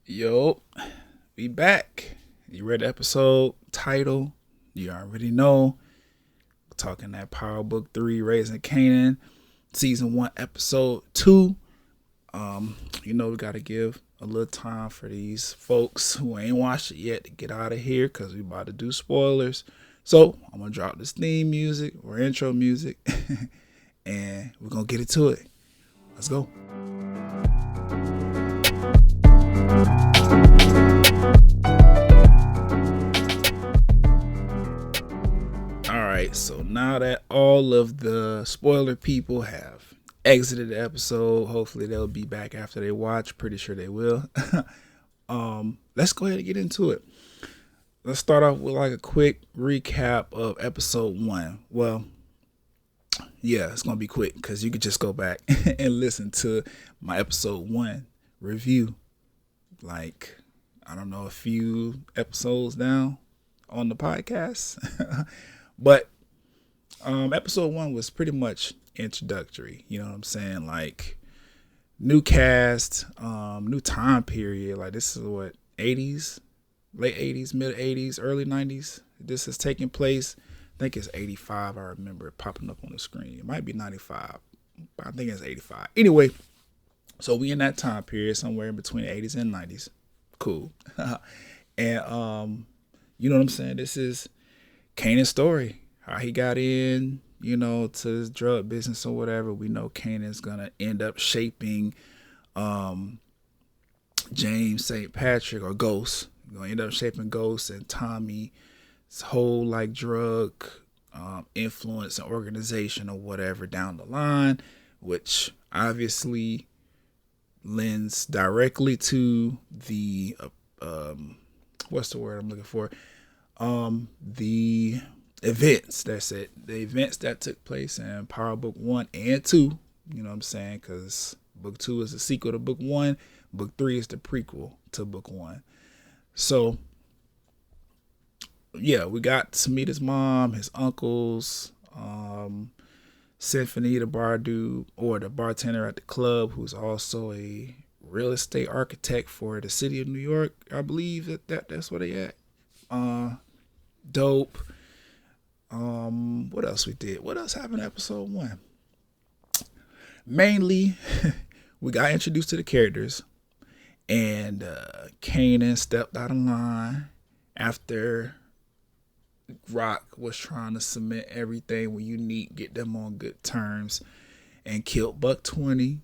Yo, we back. You read the episode title? You already know. We're talking that Power Book 3, Raising Kanan, Season 1, Episode 2. We gotta give a little time for these folks who ain't watched it yet to get out of here because we about to do spoilers. So I'm gonna drop this theme music or intro music and we're gonna get into it. Let's go. Alright, so now that all of the spoiler people have exited the episode, hopefully they'll be back after they watch. Pretty sure they will. Let's go ahead and get into it. Let's start off with like a quick recap of episode 1. Well, yeah, it's gonna be quick because you could just go back and listen to my episode 1 review. Like, I don't know, a few episodes down on the podcast. But episode 1 was pretty much introductory. You know what I'm saying? Like, new cast, new time period. Like, this is what, 80s, late 80s, mid 80s, early 90s. This is taking place. I think it's 85. I remember it popping up on the screen. It might be 95, but I think it's 85. Anyway, so we in that time period, somewhere in between the 80s and 90s. Cool. And you know what I'm saying? This is Kanan's story, how he got in, to his drug business or whatever. We know Kanan's gonna end up shaping James St. Patrick, or Ghost. Gonna end up shaping Ghost and Tommy's whole like drug influence and organization or whatever down the line, which obviously lends directly to the what's the word I'm looking for? The events, that's it. The events that took place in Power Book 1 and 2, you know what I'm saying? Because Book 2 is the sequel to Book 1. Book 3 is the prequel to Book 1. So, yeah, we got to meet his mom, his uncles, Symphony, the bar dude, or the bartender at the club, who's also a real estate architect for the city of New York. I believe that's where they at. Dope. What else we did? What else happened in episode 1? Mainly, we got introduced to the characters, and Kanan stepped out of line after Rock was trying to cement everything with Unique, get them on good terms, and killed Buck 20.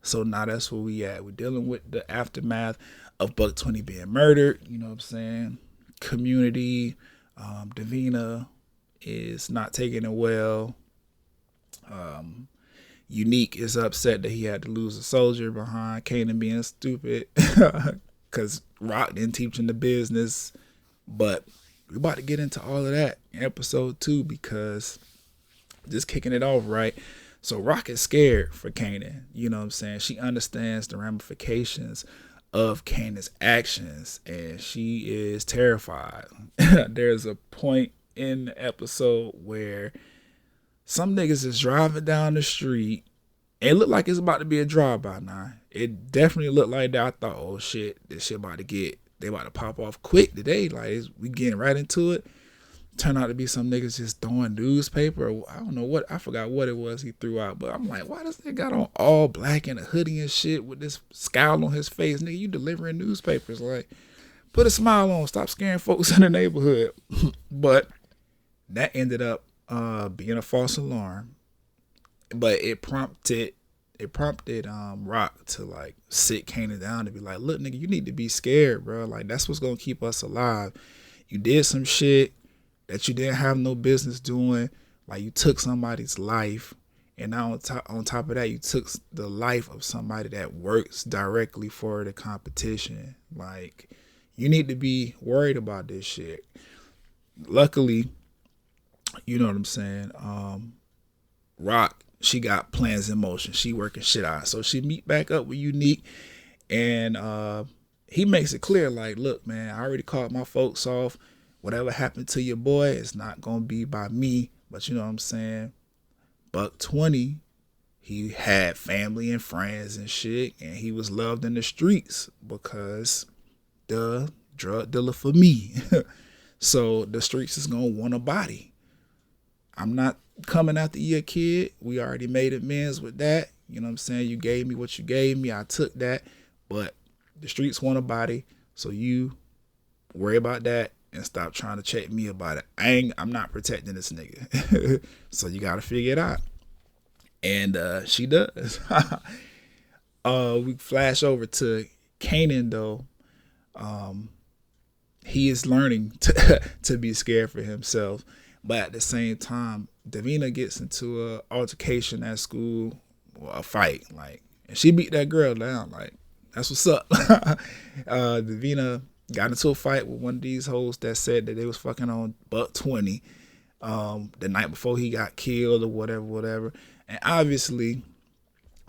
So now that's where we at. We're dealing with the aftermath of Buck 20 being murdered. You know what I'm saying? Community, Davina is not taking it well. Unique is upset that he had to lose a soldier behind Kanan being stupid because Rock didn't teach him the business. But we're about to get into all of that in episode 2 because just kicking it off right. So Rock is scared for Kanan. You know what I'm saying? She understands the ramifications of Kanan's actions, and she is terrified. There's a point in the episode where some niggas is driving down the street. It looked like it's about to be a drive-by now. It definitely looked like that. I thought, oh shit, this shit about to they about to pop off quick today. Like, we getting right into it. Turned out to be some niggas just throwing newspaper. I don't know what, I forgot what it was he threw out. But I'm like, why does they got on all black and a hoodie and shit with this scowl on his face? Nigga, you delivering newspapers. Like, put a smile on. Stop scaring folks in the neighborhood. But that ended up being a false alarm. But it prompted Rock to like sit Kanan down and be like, look, nigga, you need to be scared, bro. Like, that's what's gonna keep us alive. You did some shit that you didn't have no business doing. Like, you took somebody's life, and now on top of that, you took the life of somebody that works directly for the competition. Like, you need to be worried about this shit. Luckily, you know what I'm saying, Rock, she got plans in motion. She working shit out. So she meet back up with Unique, and he makes it clear, like, look, man, I already called my folks off. Whatever happened to your boy, it's not going to be by me. But you know what I'm saying? Buck 20, he had family and friends and shit, and he was loved in the streets because the drug dealer for me. So the streets is gonna want a body. I'm not coming after your kid. We already made amends with that. You know what I'm saying? You gave me what you gave me. I took that. But the streets want a body. So you worry about that and stop trying to check me about it. I'm not protecting this nigga. So you gotta figure it out. And she does. We flash over to Kanan though. He is learning to be scared for himself. But at the same time, Davina gets into a altercation at school, or a fight, like, and she beat that girl down. Like, that's what's up. Davina got into a fight with one of these hoes that said that they was fucking on Buck 20 the night before he got killed or whatever. And obviously,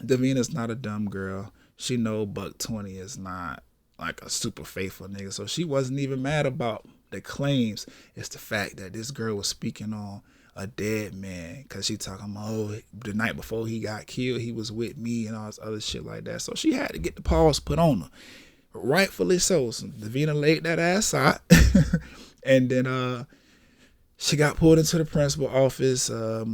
Davina's not a dumb girl. She know Buck 20 is not like a super faithful nigga. So she wasn't even mad about the claims. It's the fact that this girl was speaking on a dead man, because she talking about, oh, the night before he got killed, he was with me and all this other shit like that. So she had to get the paws put on her. Rightfully so. So Davina laid that ass out. And then she got pulled into the principal office,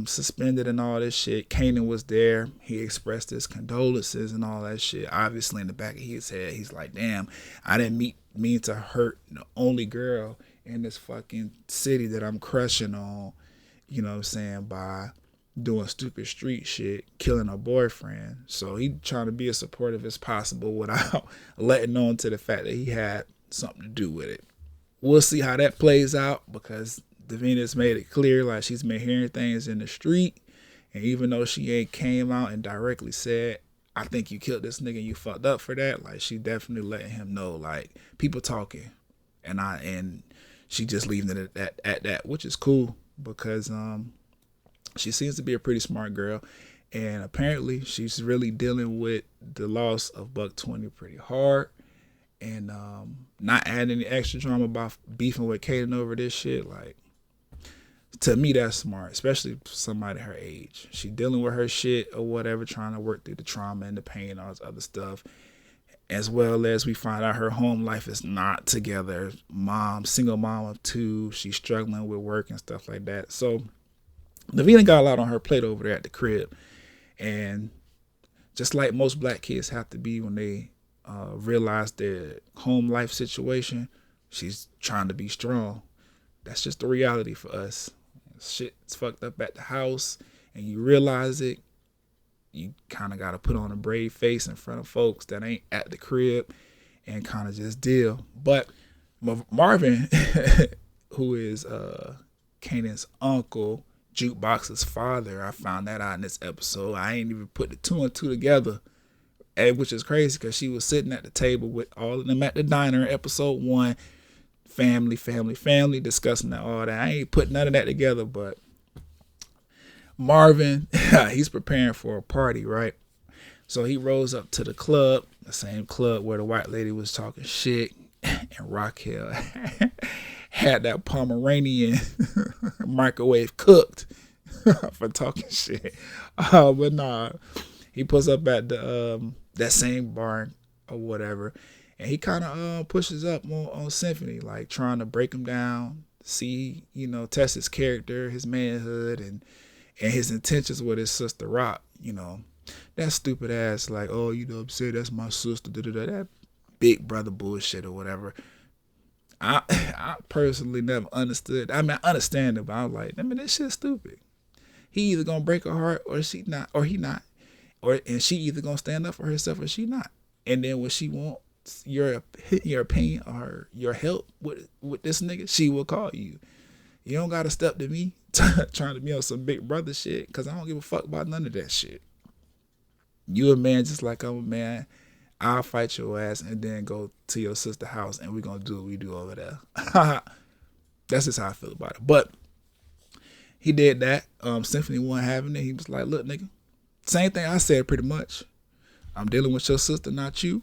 suspended and all this shit. Kanan was there. He expressed his condolences and all that shit. Obviously, in the back of his head, he's like, damn, I didn't mean to hurt the only girl in this fucking city that I'm crushing on, you know what I'm saying, by doing stupid street shit, killing her boyfriend. So he trying to be as supportive as possible without letting on to the fact that he had something to do with it. We'll see how that plays out, because Davina's made it clear, like, she's been hearing things in the street, and even though she ain't came out and directly said, I think you killed this nigga and you fucked up for that, like, she definitely letting him know, like, people talking, and she just leaving it at that, which is cool, because she seems to be a pretty smart girl, and apparently she's really dealing with the loss of Buck 20 pretty hard, and not adding any extra drama about beefing with Kaden over this shit. Like, to me, that's smart, especially for somebody her age. She dealing with her shit or whatever, trying to work through the trauma and the pain and all this other stuff. As well as we find out her home life is not together. Single mom of 2. She's struggling with work and stuff like that. So Davina got a lot on her plate over there at the crib. And just like most black kids have to be when they realize their home life situation, she's trying to be strong. That's just the reality for us. Shit's fucked up at the house and you realize it, you kind of got to put on a brave face in front of folks that ain't at the crib and kind of just deal. But Marvin, who is Kanan's uncle, JUKEBOX's father, I found that out in this episode. I ain't even put the 2 and 2 together, which is crazy, because she was sitting at the table with all of them at the diner in episode 1. Family, discussing all that. I ain't put none of that together, but Marvin, he's preparing for a party, right? So he rolls up to the club, the same club where the white lady was talking shit, and Raquel had that Pomeranian microwave cooked for talking shit. But nah, he pulls up at the that same bar or whatever, and he kind of pushes up on Symphony, like trying to break him down, see, test his character, his manhood, and his intentions with his sister Rock. That stupid ass, like, oh, I'm saying that's my sister, that big brother bullshit or whatever. I personally never understood. I mean, I understand it, but I was like, this shit's stupid. He either gonna break her heart or she not, or he not, and she either gonna stand up for herself or she not. And then when she wants your opinion or your help with this nigga, she will call you. You don't gotta step to me trying to be on some big brother shit, because I don't give a fuck about none of that shit. You a man just like I'm a man. I'll fight your ass and then go to your sister's house and we're gonna do what we do over there. That's just how I feel about it. But he did that. Symphony wasn't having it. He was like, look, nigga, same thing I said pretty much. I'm dealing with your sister, not you.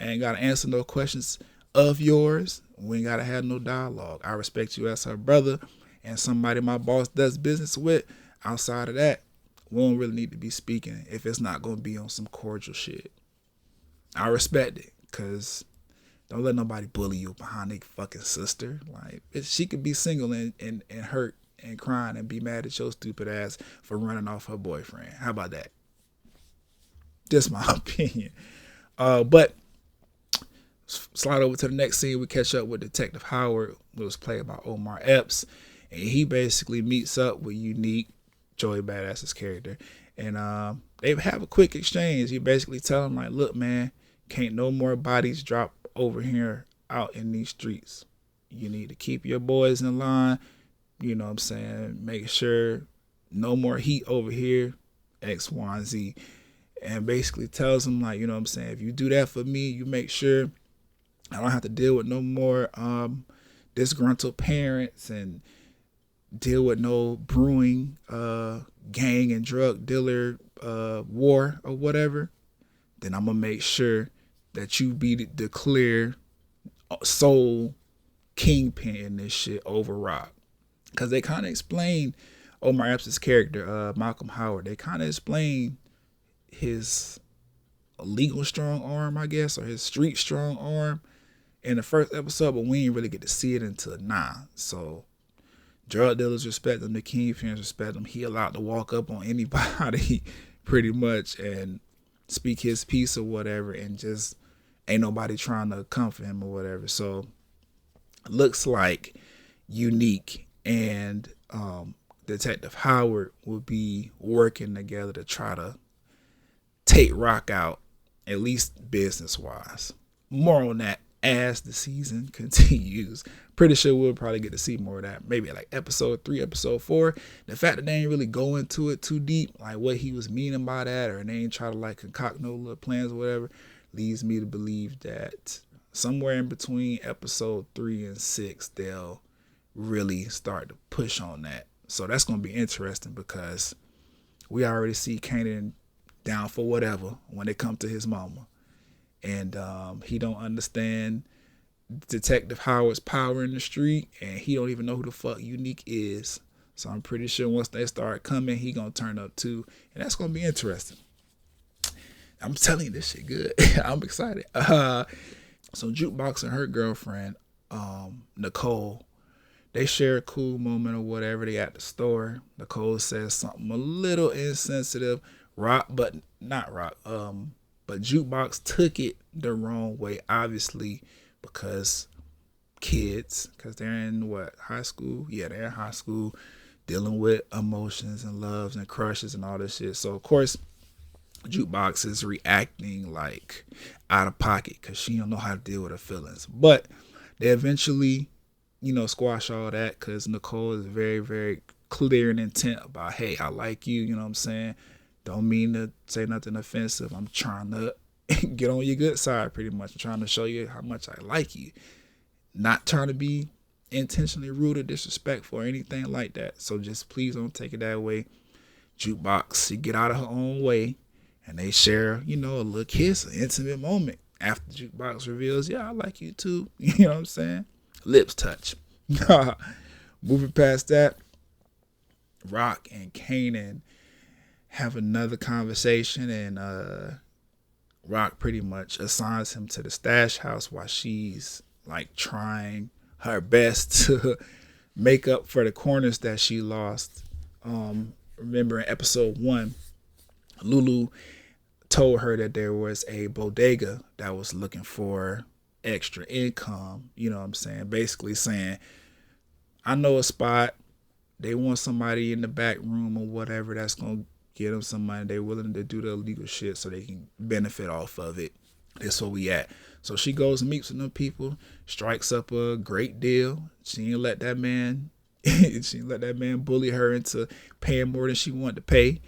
I ain't gotta answer no questions of yours. We ain't gotta have no dialogue. I respect you as her brother and somebody my boss does business with. Outside of that, we don't really need to be speaking if it's not gonna be on some cordial shit. I respect it, because Don't let nobody bully you behind their fucking sister. Like, she could be single and hurt and crying and be mad at your stupid ass for running off her boyfriend. How about that? Just my opinion. But slide over to the next scene. We catch up with Detective Howard, who was played by Omar Epps, and he basically meets up with Unique, Joey Badass's character, and they have a quick exchange. He basically tell him like, "Look, man, can't no more bodies drop over here out in these streets. You need to keep your boys in line. You know what I'm saying? Make sure no more heat over here, X, Y, and Z." And basically tells him like, you know what I'm saying, if you do that for me, you make sure I don't have to deal with no more disgruntled parents and deal with no brewing gang and drug dealer war or whatever. Then I'm gonna make sure that you be the clear sole kingpin in this shit over Rock. Because they kind of explain Omar Epps' character, Malcolm Howard. They kind of explain his legal strong arm, I guess, or his street strong arm in the first episode, but we didn't really get to see it until now. So drug dealers respect him, the kingpins respect him. He allowed to walk up on anybody pretty much and speak his piece or whatever, and just ain't nobody trying to comfort him or whatever. So looks like Unique and Detective Howard will be working together to try to take Rock out, at least business wise. More on that as the season continues. Pretty sure we'll probably get to see more of that. Maybe like episode 3, episode 4. The fact that they ain't really go into it too deep, like what he was meaning by that, or they ain't try to like concoct no little plans or whatever, leads me to believe that somewhere in between episode 3 and 6, they'll really start to push on that. So that's going to be interesting because we already see Kanan down for whatever when it comes to his mama. And he don't understand Detective Howard's power in the street, and he don't even know who the fuck Unique is. So I'm pretty sure once they start coming, he gonna turn up too, and that's gonna be interesting. I'm telling you, this shit good. I'm excited. So JUKEBOX and her girlfriend, Nicole, they share a cool moment or whatever. They at the store. Nicole says something a little insensitive. But JUKEBOX took it the wrong way, obviously, because kids, because they're in high school? Yeah, they're in high school, dealing with emotions and loves and crushes and all this shit. So, of course, JUKEBOX is reacting like out of pocket because she don't know how to deal with her feelings. But they eventually, squash all that because Nicole is very, very clear and intent about, hey, I like you, you know what I'm saying? Don't mean to say nothing offensive. I'm trying to get on your good side, pretty much. I'm trying to show you how much I like you. Not trying to be intentionally rude or disrespectful or anything like that. So just please don't take it that way. JUKEBOX, she get out of her own way, and they share, a little kiss, an intimate moment. After JUKEBOX reveals, yeah, I like you too. You know what I'm saying? Lips touch. Moving past that, Rock and Kanan have another conversation, and Rock pretty much assigns him to the stash house while she's like trying her best to make up for the corners that she lost. Remember in episode 1, Lulu told her that there was a bodega that was looking for extra income, you know what I'm saying? Basically saying, I know a spot, they want somebody in the back room or whatever that's going to get them some money. They're willing to do the illegal shit so they can benefit off of it. That's where we at. So she goes and meets with them people, strikes up a great deal. She didn't let that man bully her into paying more than she wanted to pay.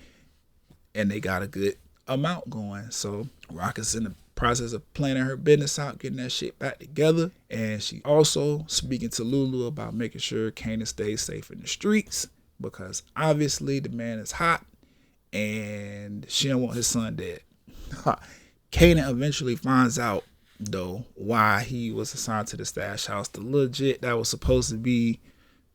And they got a good amount going. So Rock is in the process of planning her business out, getting that shit back together. And she also speaking to Lulu about making sure Kanan stays safe in the streets, because obviously the man is hot and she don't want his son dead. Kanan eventually finds out, though, why he was assigned to the stash house. The legit that was supposed to be,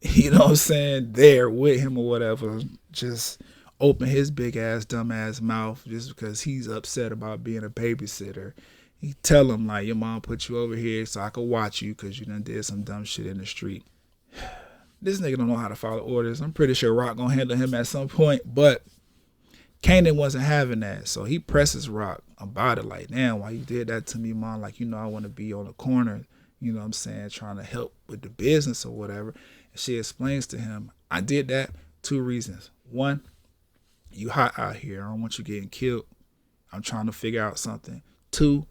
there with him or whatever, just open his big ass dumb ass mouth just because he's upset about being a babysitter. He tell him like, your mom put you over here so I could watch you because you done did some dumb shit in the street. This nigga don't know how to follow orders. I'm pretty sure Rock gonna handle him at some point, but Kanan wasn't having that. So he presses Rock about it like, damn, why you did that to me, mom? Like, I want to be on the corner, you know what I'm saying, trying to help with the business or whatever. And she explains to him, I did that 2 reasons. 1, you hot out here. I don't want you getting killed. I'm trying to figure out something. 2,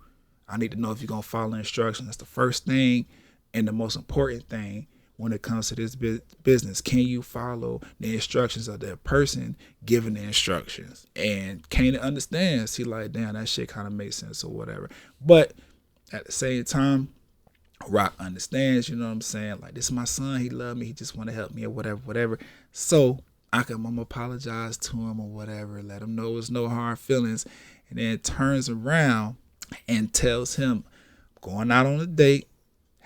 I need to know if you're going to follow instructions. That's the first thing and the most important thing when it comes to this business. Can you follow the instructions of the person giving the instructions? And Kanan understands. He like, damn, that shit kind of makes sense or whatever. But at the same time, Rock understands, you know what I'm saying? Like, this is my son. He love me. He just want to help me or whatever. So I'm going to apologize to him or whatever. Let him know it's no hard feelings. And then turns around and tells him, going out on a date,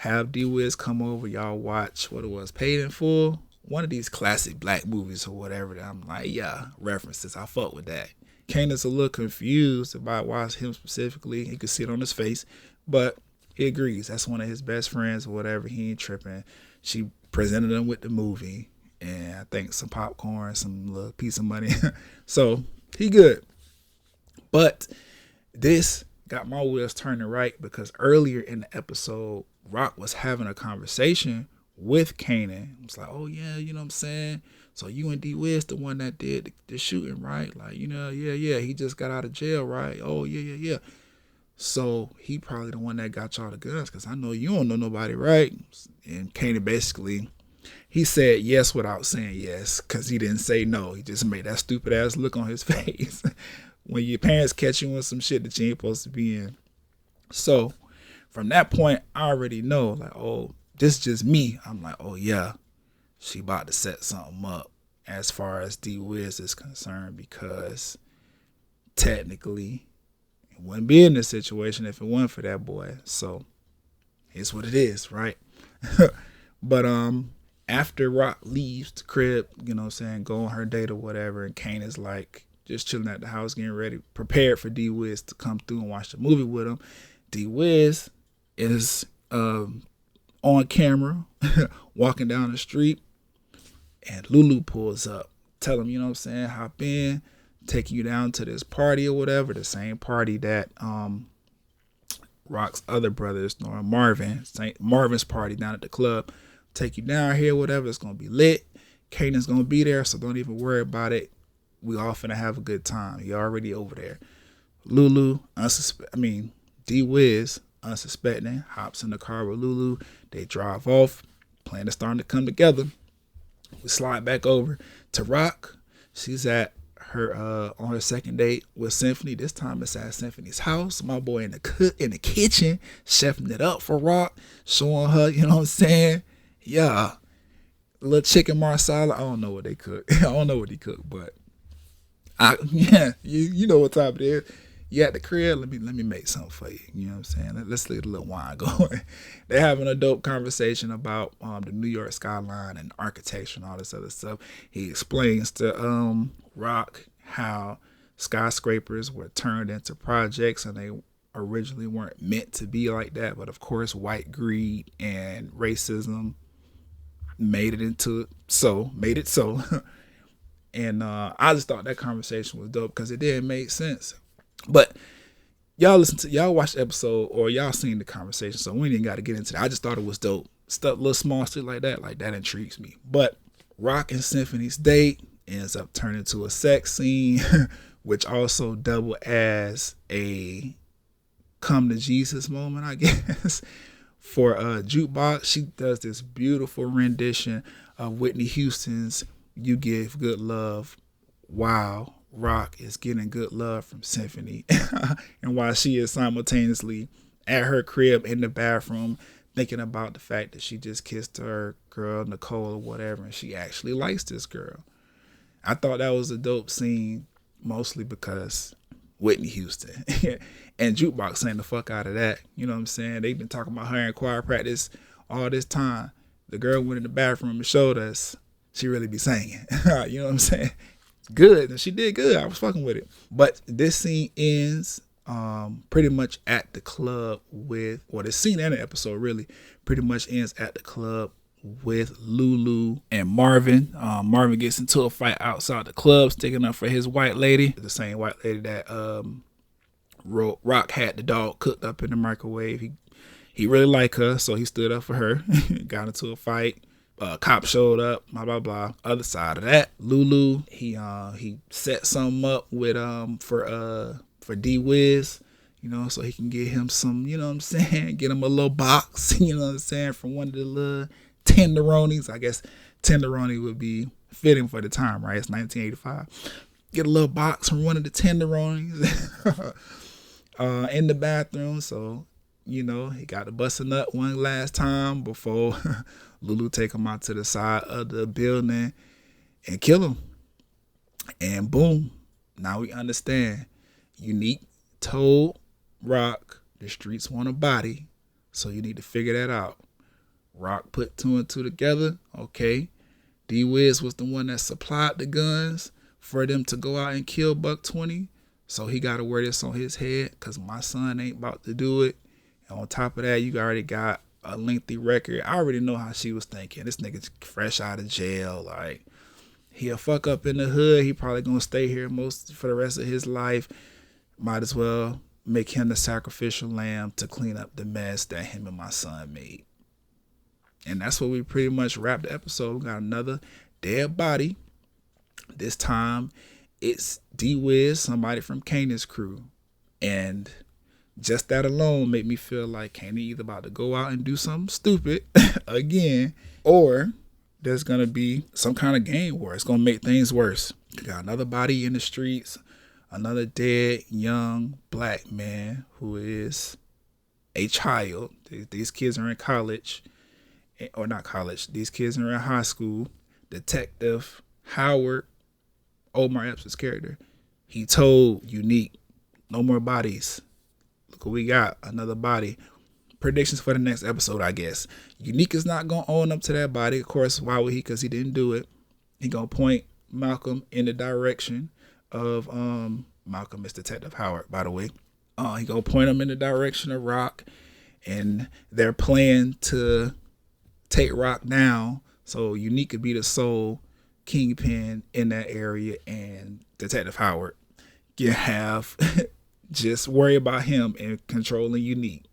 have D-Wiz come over, y'all watch what it was, Paid in Full, one of these classic black movies or whatever. That I'm like, yeah, references, I fuck with that. Kanan's a little confused about why it's him specifically. He could see it on his face, but he agrees. That's one of his best friends or whatever. He ain't tripping. She presented him with the movie and I think some popcorn, some little piece of money. So he good. But this got my wheels turning right because earlier in the episode, Rock was having a conversation with Kanan. It's like, oh yeah, you know what I'm saying? So you and D-Wiz the one that did the shooting, right? Like, yeah. He just got out of jail, right? Oh, yeah. So he probably the one that got y'all the guns because I know you don't know nobody, right? And Kanan basically, he said yes without saying yes because he didn't say no. He just made that stupid ass look on his face. When your parents catch you in some shit that you ain't supposed to be in. So from that point, I already know, like, oh, this is just me. I'm like, oh yeah, she about to set something up as far as D-Wiz is concerned because technically it wouldn't be in this situation if it wasn't for that boy. So it's what it is, right? But after Rock leaves the crib, you know what I'm saying, go on her date or whatever, and Kanan's like, just chilling at the house, getting ready, prepared for D-Wiz to come through and watch the movie with him. D-Wiz is on camera, walking down the street, and Lulu pulls up. Tell him, you know what I'm saying, hop in, taking you down to this party or whatever, the same party that Rock's other brothers, or Marvin's party down at the club. Take you down here, whatever, it's going to be lit. Kanan's going to be there, so don't even worry about it. We all finna have a good time. He already over there. Lulu, D-Wiz, unsuspecting, hops in the car with Lulu. They drive off. Plan is starting to come together. We slide back over to Rock. She's at her on her second date with Symphony. This time it's at Symphony's house. My boy in the kitchen, chefing it up for Rock, showing her, you know what I'm saying? Yeah. A little chicken marsala. I don't know what they cook. I don't know what he cooked, but you know what time it is. You at the crib, let me make something for you. You know what I'm saying? Let's let a little wine going. They're having a dope conversation about the New York skyline and architecture and all this other stuff. He explains to Rock how skyscrapers were turned into projects and they originally weren't meant to be like that. But of course, white greed and racism made it so. And I just thought that conversation was dope because it didn't make sense. But y'all watched the episode or y'all seen the conversation, so we didn't got to get into that. I just thought it was dope. Stuff, little small shit like that intrigues me. But Rock and Symphony's date ends up turning to a sex scene, which also double as a come to Jesus moment, I guess. For JUKEBOX, she does this beautiful rendition of Whitney Houston's You Give Good Love. Wow. Rock is getting good love from Symphony. And while she is simultaneously at her crib in the bathroom thinking about the fact that she just kissed her girl, Nicole or whatever, and she actually likes this girl. I thought that was a dope scene, mostly because Whitney Houston. And JUKEBOX sang the fuck out of that. You know what I'm saying? They've been talking about her in choir practice all this time. The girl went in the bathroom and showed us she really be singing. You know what I'm saying? Good. And she did good. I was fucking with it. But this scene ends pretty much at the club with, well, the scene in the episode really pretty much ends at the club with Lulu and Marvin. Marvin gets into a fight outside the club, sticking up for his white lady, the same white lady that Rock had the dog cooked up in the microwave. He really liked her, so he stood up for her. Got into a fight. Cop showed up, blah blah blah. Other side of that, Lulu, he set something up with for D Wiz, so he can get him some, get him a little box, from one of the little tenderonis. I guess tenderoni would be fitting for the time, right? It's 1985. Get a little box from one of the tenderonis in the bathroom. So, he got to bust a nut one last time before Lulu take him out to the side of the building and kill him. And boom, now we understand. Unique told Rock the streets want a body, so you need to figure that out. Rock put 2 and 2 together. Okay, D Wiz was the one that supplied the guns for them to go out and kill Buck 20, so he got to wear this on his head because my son ain't about to do it. And on top of that, you already got a lengthy record. I already know how she was thinking. This nigga's fresh out of jail. Like, he'll fuck up in the hood. He probably gonna stay here for the rest of his life. Might as well make him the sacrificial lamb to clean up the mess that him and my son made. And that's what we pretty much wrapped the episode. We got another dead body. This time it's D Wiz, somebody from Kanan's crew. And just that alone made me feel like Kanan either about to go out and do something stupid again, or there's going to be some kind of game where it's going to make things worse. You got another body in the streets, another dead young black man who is a child. These kids are in college, or not college. These kids are in high school. Detective Howard, Omar Epps' character, he told Unique, no more bodies. Look what we got, another body. Predictions for the next episode, I guess. Unique is not going to own up to that body. Of course, why would he? Because he didn't do it. He going to point Malcolm in the direction of, Malcolm is Detective Howard, by the way. He going to point him in the direction of Rock. And they're planning to take Rock down so Unique could be the sole kingpin in that area. And Detective Howard can have just worry about him and controlling Unique.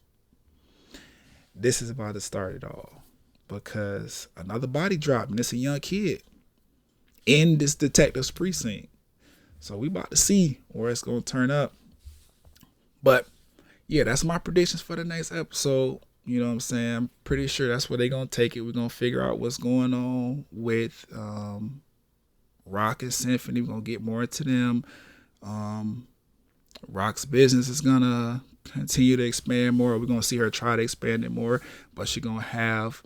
This is about to start it all because another body dropped, and it's a young kid in this detective's precinct. So we about to see where it's going to turn up. But yeah, that's my predictions for the next episode. You know what I'm saying? I'm pretty sure that's where they're going to take it. We're going to figure out what's going on with Rock and Symphony. We're going to get more into them. Rock's business is going to continue to expand more. We're going to see her try to expand it more, but she's going to have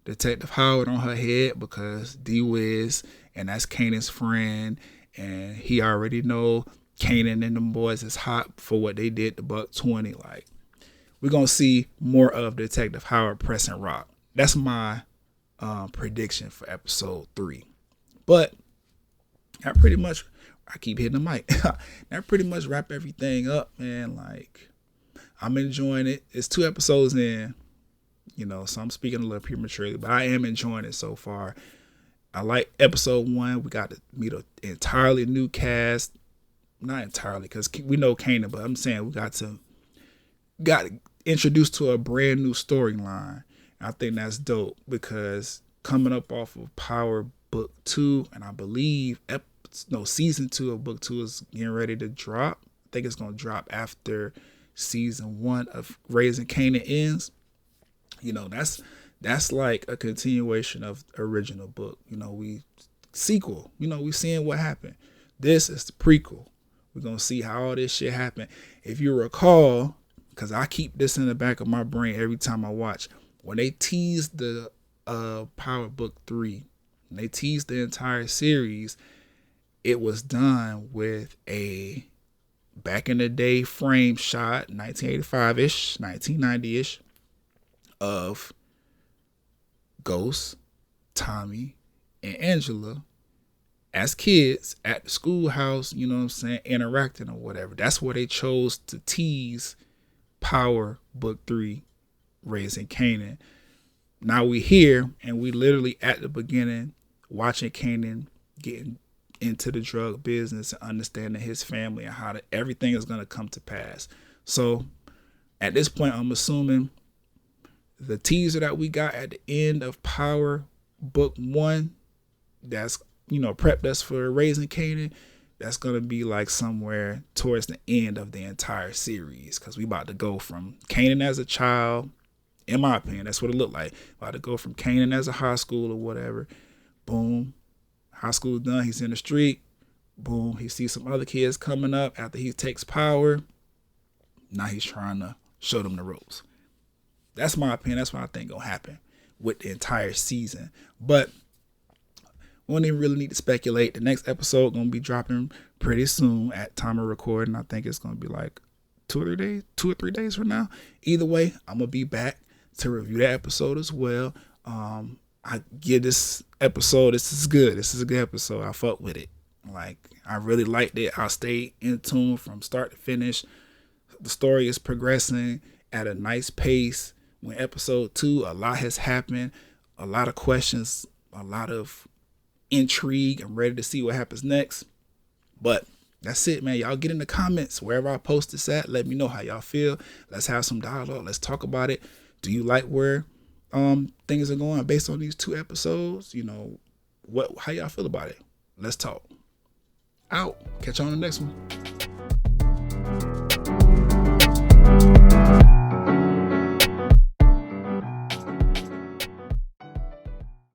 Detective Howard on her head because D Wiz, and that's Kanan's friend, and he already know Kanan and them boys is hot for what they did to Buck 20. Like, we're going to see more of Detective Howard pressing Rock. That's my prediction for episode 3. But I keep hitting the mic. That pretty much wrap everything up, man. Like, I'm enjoying it. It's 2 episodes in, so I'm speaking a little prematurely, but I am enjoying it so far. I like episode 1. We got to meet an entirely new cast. Not entirely, because we know Kanan, but I'm saying we got introduced to a brand new storyline. I think that's dope because coming up off of Power Book 2, and I believe season 2 of Book 2 is getting ready to drop. I think it's going to drop after season 1 of Raising Kanan ends. That's like a continuation of the original book. We sequel. We seeing what happened. This is the prequel. We're going to see how all this shit happened. If you recall, because I keep this in the back of my brain every time I watch, when they teased the Power Book 3, when they teased the entire series, it was done with a back in the day frame shot, 1985-ish, 1990-ish, of Ghost, Tommy, and Angela as kids at the schoolhouse, you know what I'm saying, interacting or whatever. That's where they chose to tease Power Book 3, Raising Kanan. Now we here, and we literally at the beginning watching Kanan getting into the drug business and understanding his family and how everything is going to come to pass. So at this point, I'm assuming the teaser that we got at the end of Power Book 1, that's, you know, prepped us for Raising Kanan, that's going to be like somewhere towards the end of the entire series, because we about to go from Kanan as a child, in my opinion, that's what it looked like. About to go from Kanan as a high school or whatever. Boom. High school done. He's in the street. Boom. He sees some other kids coming up after he takes power. Now he's trying to show them the ropes. That's my opinion. That's what I think gonna happen with the entire season. But we don't even really need to speculate. The next episode gonna be dropping pretty soon at time of recording. I think it's gonna be like 2 or 3 days from now. Either way, I'm gonna be back to review that episode as well. I give this episode, this is good. This is a good episode. I fuck with it. Like, I really liked it. I stayed in tune from start to finish. The story is progressing at a nice pace. When episode 2, a lot has happened. A lot of questions, a lot of intrigue. I'm ready to see what happens next. But that's it, man. Y'all get in the comments wherever I post this at. Let me know how y'all feel. Let's have some dialogue. Let's talk about it. Do you like where things are going based on these 2 episodes? You know, how y'all feel about it? Let's talk. Out. Catch you on the next one.